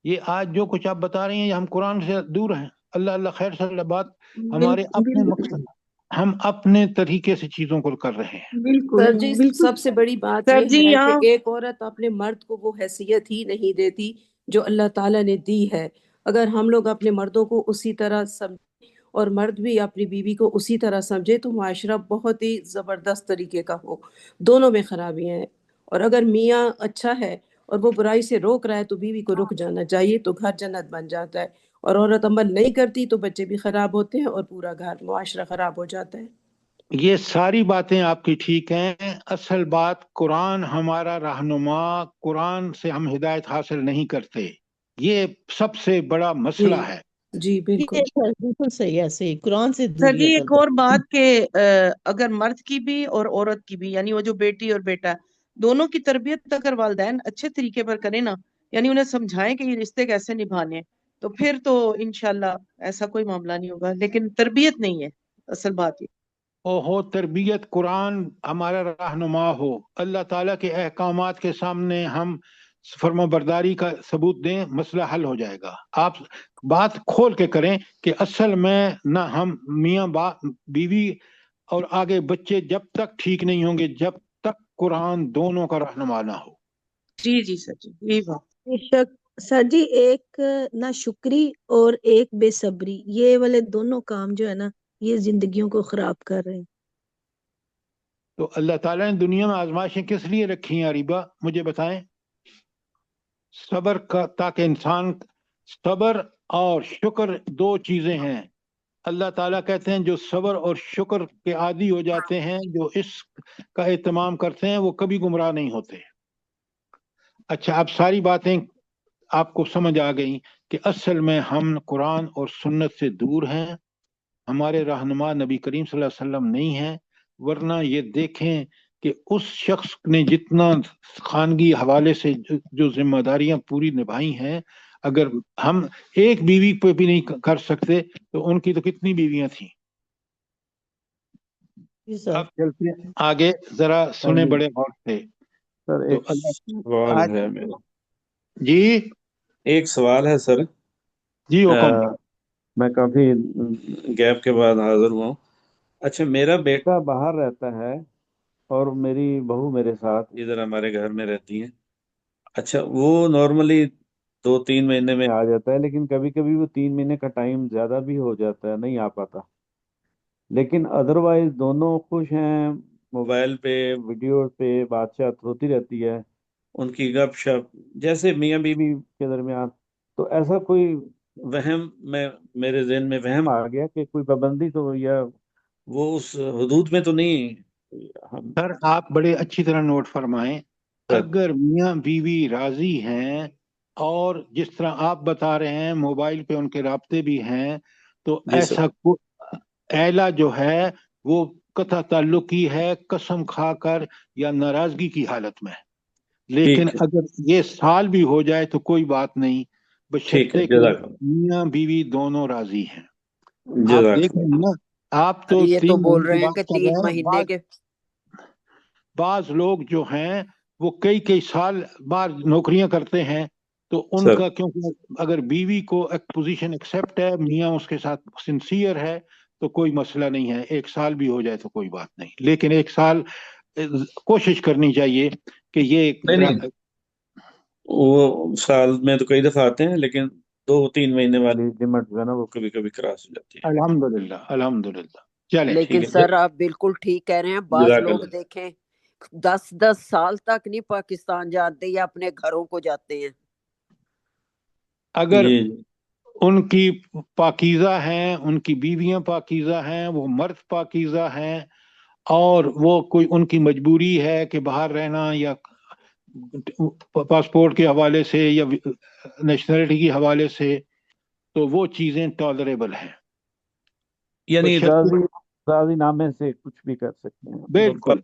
یہ آج جو کچھ آپ بتا رہی ہیں ہم قرآن سے دور ہیں۔ اللہ اللہ خیر صلی اللہ بات، ہمارے اپنے مقصد، ہم اپنے طریقے سے چیزوں کو کر رہے ہیں۔ سر جی سب سے بڑی بات سر یہ جی ہے یہاں کہ ایک عورت اپنے مرد کو وہ حیثیت ہی نہیں دیتی جو اللہ تعالیٰ نے دی ہے۔ اگر ہم لوگ اپنے مردوں کو اسی طرح سمجھیں اور مرد بھی اپنی بیوی کو اسی طرح سمجھے تو معاشرہ بہت ہی زبردست طریقے کا ہو۔ دونوں میں خرابیاں ہیں، اور اگر میاں اچھا ہے اور وہ برائی سے روک رہا ہے تو بیوی کو رک جانا چاہیے، تو گھر جنت بن جاتا ہے۔ اور عورت عمل نہیں کرتی تو بچے بھی خراب ہوتے ہیں اور پورا گھر معاشرہ خراب ہو جاتا ہے۔ یہ ساری باتیں آپ کی ٹھیک ہیں، اصل بات قرآن ہمارا رہنما، قرآن سے ہم ہدایت حاصل نہیں کرتے، یہ سب سے بڑا مسئلہ ہے۔ جی بالکل بالکل صحیح ہے، صحیح، قرآن سے سر دوری جی ہے ایک اور بات کہ اگر مرد کی بھی اور عورت کی بھی، یعنی وہ جو بیٹی اور بیٹا دونوں کی تربیت اگر والدین اچھے طریقے پر کریں نا، یعنی انہیں سمجھائیں کہ یہ رشتے کیسے نبھانے ہیں، تو پھر تو انشاءاللہ ایسا کوئی معاملہ نہیں ہوگا، لیکن تربیت نہیں ہے اصل بات یہ۔ ہو تربیت، قرآن ہمارا رہنما ہو، اللہ تعالیٰ کے احکامات کے سامنے ہم فرما برداری کا ثبوت دیں، مسئلہ حل ہو جائے گا۔ آپ بات کھول کے کریں کہ اصل میں نہ ہم میاں بیوی اور آگے بچے جب تک ٹھیک نہیں ہوں گے جب تک قرآن دونوں کا رہنما نہ ہو۔ جی جی سر جی، یہی بات۔ بے شک سر جی، ایک نہ شکری اور ایک بے صبری، یہ والے دونوں کام جو ہے نا یہ زندگیوں کو خراب کر رہے ہیں۔ تو اللہ تعالیٰ نے دنیا میں آزمائشیں کس لیے رکھی ہیں عریبہ؟ مجھے بتائیں۔ صبر کا، تاکہ انسان، صبر اور شکر دو چیزیں ہیں۔ اللہ تعالیٰ کہتے ہیں جو صبر اور شکر کے عادی ہو جاتے ہیں، جو اس کا اہتمام کرتے ہیں، وہ کبھی گمراہ نہیں ہوتے۔ اچھا، اب ساری باتیں آپ کو سمجھ آ گئیں کہ اصل میں ہم قرآن اور سنت سے دور ہیں، ہمارے رہنما نبی کریم صلی اللہ علیہ وسلم نہیں ہیں۔ ورنہ یہ دیکھیں کہ اس شخص نے جتنا خانگی حوالے سے جو ذمہ داریاں پوری نبھائی ہیں، اگر ہم ایک بیوی پہ بھی نہیں کر سکتے تو ان کی تو کتنی بیویاں تھیں۔ جی سر۔ اب چلتے ہیں آگے، ذرا سنیں بڑے غور سے۔ سر تو ایک اللہ سوال ہے میرا، جی ایک سوال ہے سر۔ جی حکم۔ میں کافی گیپ کے بعد حاضر ہوا ہوں۔ اچھا، میرا بیٹا باہر رہتا ہے اور میری بہو میرے ساتھ ادھر ہمارے گھر میں رہتی ہیں۔ اچھا، وہ نارملی 2-3 مہینے میں آ جاتا ہے، لیکن کبھی کبھی وہ 3 مہینے کا ٹائم زیادہ بھی ہو جاتا ہے، نہیں آ پاتا۔ لیکن ادروائز دونوں خوش ہیں، موبائل پہ ویڈیو پہ بات چیت ہوتی رہتی ہے، ان کی گپ شپ جیسے میاں بیوی کے درمیان۔ تو ایسا کوئی وہم میرے ذہن میں وہم آ گیا کہ کوئی پابندی تو، یا وہ اس حدود میں تو نہیں ہم۔ سر آپ بڑے اچھی طرح نوٹ فرمائیں، اگر میاں بیوی راضی ہیں اور جس طرح آپ بتا رہے ہیں موبائل پہ ان کے رابطے بھی ہیں، تو جی سر۔ ایسا اعلیٰ جو ہے وہ قطع تعلقی ہے، قسم کھا کر یا ناراضگی کی حالت میں۔ لیکن ٹھیک ہے، اگر یہ سال بھی ہو جائے تو کوئی بات نہیں، ٹھیک ہے، بشرطے کہ جزاک اللہ، میاں بیوی دونوں راضی ہیں۔ آپ جزاک دیکھ رہے اللہ۔ ہیں نا، آپ سر تو یہ 3 تو بول مہینے رہے کی ہیں بات کہ کر 3 رہے ہیں، مہینے کے بعض لوگ جو ہیں وہ کئی سال بعد نوکریاں کرتے ہیں، تو ان سر کا کیونکہ اگر بیوی کو ایک پوزیشن ایکسیپٹ ہے، میاں اس کے ساتھ سنسیئر ہے، تو کوئی مسئلہ نہیں ہے، 1 سال بھی ہو جائے تو کوئی بات نہیں۔ لیکن 1 سال کوشش کرنی چاہیے کہ یہ نہیں، وہ سال میں تو کئی دفعہ آتے ہیں، لیکن 2-3 مہینے والی لمٹ جو ہے نا وہ کبھی کبھی کراس ہو جاتی ہے۔ الحمدللہ الحمدللہ۔ چلیں، لیکن ٹھیک ہے، سر آپ بالکل ٹھیک کہہ رہے ہیں، بعض جزاک لوگ اللہ۔ دیکھیں 10 سال تک نہیں پاکستان جاتے یا اپنے گھروں کو جاتے ہیں۔ اگر جی ان کی پاکیزہ ہیں، ان کی بیویاں پاکیزہ ہیں، وہ مرد پاکیزہ ہیں، اور وہ کوئی ان کی مجبوری ہے کہ باہر رہنا یا پاسپورٹ کے حوالے سے یا نیشنلٹی کے حوالے سے، تو وہ چیزیں ٹالریبل ہیں۔ یعنی بشرطیک راضی نامے سے کچھ بھی کر سکتے ہیں۔ بالکل۔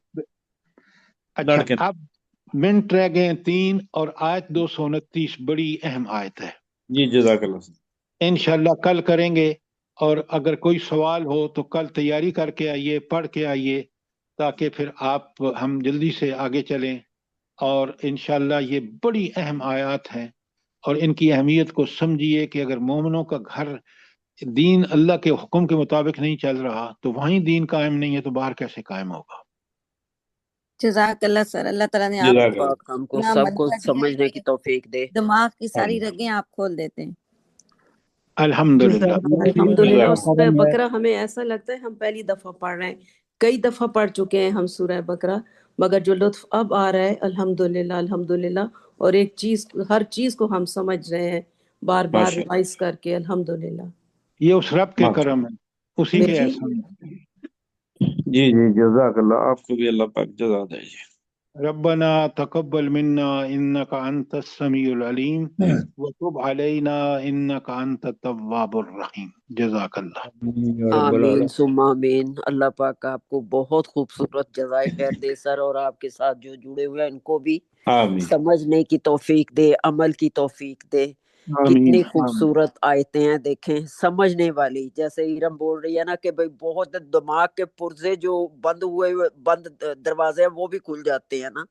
اچھا، لڑکے اب منٹ رہ گئے 3 اور آیت 229 بڑی اہم آیت ہے، جی جزاک اللہ سر۔ انشاءاللہ کل کریں گے، اور اگر کوئی سوال ہو تو کل تیاری کر کے آئیے، پڑھ کے آئیے، تاکہ پھر ہم جلدی سے آگے چلیں۔ اور انشاءاللہ یہ بڑی اہم آیات ہیں، اور ان کی اہمیت کو سمجھیے کہ اگر مومنوں کا گھر دین اللہ کے حکم کے مطابق نہیں چل رہا تو وہیں دین قائم نہیں ہے، تو باہر کیسے قائم ہوگا؟ جزاک اللہ سر، اللہ تعالیٰ نے آپ جزاک کو اللہ۔ پاک ہم کو اتنا سب کو منفع دیا سمجھنے کہ کی توفیق دے۔ دماغ کی ساری آمین۔ رگیں آپ کھول دیتے ہیں۔ الحمدللہ۔ الحمدللہ۔ جزاک اور اللہ۔ سورہ بقرہ ہمیں ایسا لگتا ہے ہم پہلی دفعہ پڑھ رہے ہیں، کئی دفعہ پڑھ چکے ہیں ہم سورہ بقرہ، مگر جو لطف اب آ رہا ہے الحمدللہ الحمدللہ، اور ایک چیز، ہر چیز کو ہم سمجھ رہے ہیں بار بار ماشاء اللہ، ریوائز کر کے، الحمدللہ۔ یہ اس رب کے ماشاء کرم ہے، اسی کے جی احسان ہے۔ جی جی جزاک اللہ، آپ کو بھی اللہ پاک جزا دے جی۔ ربنا تقبل منا انك انت السميع العليم وتب علينا انك انت التواب الرحيم۔ جزاک اللہ۔ آمین یا رب آمین العالمین۔ ثم آمین۔ اللہ پاک آپ کو بہت خوبصورت جزائے خیر دے سر، اور آپ کے ساتھ جو جڑے ہوئے ہیں ان کو بھی آمین۔ سمجھنے کی توفیق دے، عمل کی توفیق دے۔ آمین کتنی آمین خوبصورت آیتیں ہیں، دیکھیں سمجھنے والی. جیسے ایرم بول رہی ہے نا کہ بھئی بہت دماغ کے پرزے جو بند دروازے ہیں وہ بھی کھل جاتے ہیں نا.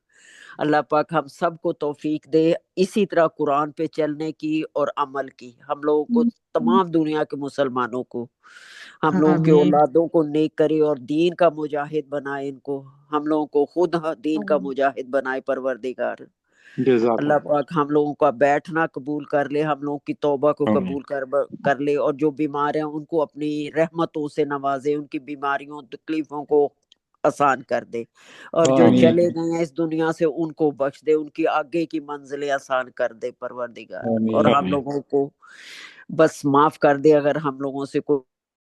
اللہ پاک ہم سب کو توفیق دے اسی طرح قرآن پہ چلنے کی اور عمل کی، ہم لوگوں کو تمام دنیا کے مسلمانوں کو، ہم لوگوں کے آمین اولادوں کو نیک کرے اور دین کا مجاہد بنائے، ان کو ہم لوگوں کو خود دین کا مجاہد بنائے پروردگار. جزاک اللہ اللہ پاک ہم لوگوں کا بیٹھنا قبول کر لے، ہم لوگوں کی توبہ کو قبول کر لے، اور جو بیمار ہیں ان کو اپنی رحمتوں سے نوازے، ان کی بیماریوں تکلیفوں کو آسان کر دے، اور جو آمین چلے گئے ہیں اس دنیا سے ان کو بخش دے، ان کی آگے کی منزلیں آسان کر دے پروردگار. اور آمین ہم لوگوں کو بس معاف کر دے اگر ہم لوگوں سے کوئی